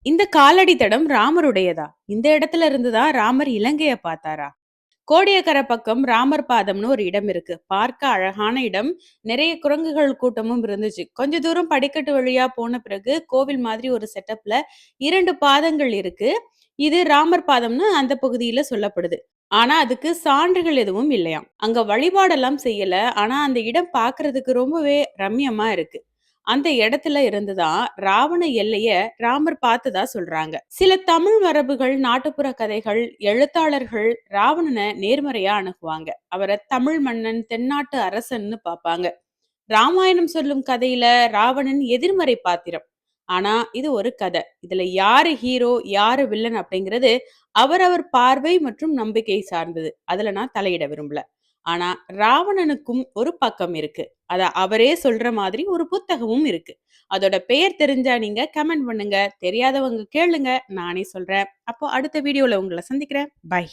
இந்த காலடி தடம் ராமருடையதா? இந்த இடத்துல இருந்து தான் ராமர் இலங்கைய பார்த்தாரா? கோடியக்கரை பக்கம் ராமர் பாதம்னு ஒரு இடம் இருக்கு. பார்க்க அழகான இடம். நிறைய குரங்குகள் கூட்டமும் இருந்துச்சு. கொஞ்ச தூரம் படிக்கட்டு வழியா போன பிறகு கோவில் மாதிரி ஒரு செட்டப்ல 2 பாதங்கள் இருக்கு. இது ராமர் பாதம்னு அந்த பகுதியில சொல்லப்படுது. ஆனா அதுக்கு சான்றுகள் எதுவும் இல்லையாம். அங்க வழிபாடெல்லாம் செய்யல. ஆனா அந்த இடம் பார்க்கிறதுக்கு ரொம்பவே ரம்மியமா இருக்கு. அந்த இடத்துல இருந்து தான் ராவண எல்லைய ராமர் பார்த்ததா சொல்றாங்க. சில தமிழ் மரபுகள், நாட்டுப்புற கதைகள், எழுத்தாளர்கள் ராவணன நேர்மறையா அணுகுவாங்க. அவர தமிழ் மன்னன், தென்னாட்டு அரசன்னு பார்ப்பாங்க. ராமாயணம் சொல்லும் கதையில ராவணன் எதிர்மறை பாத்திரம். ஆனா இது ஒரு கதை. இதுல யாரு ஹீரோ, யாரு வில்லன் அப்படிங்கிறது அவரவர் பார்வை மற்றும் நம்பிக்கை சார்ந்தது. அதுல நான் தலையிட விரும்பல. ஆனா ராவணனுக்கும் ஒரு பக்கம் இருக்கு. அத அவரே சொல்ற மாதிரி ஒரு புத்தகமும் இருக்கு. அதோட பெயர் தெரிஞ்சா நீங்க கமெண்ட் பண்ணுங்க. தெரியாதவங்க கேளுங்க. நானே சொல்றேன். அப்போ அடுத்த வீடியோல உங்கள சந்திக்கிறேன். பை.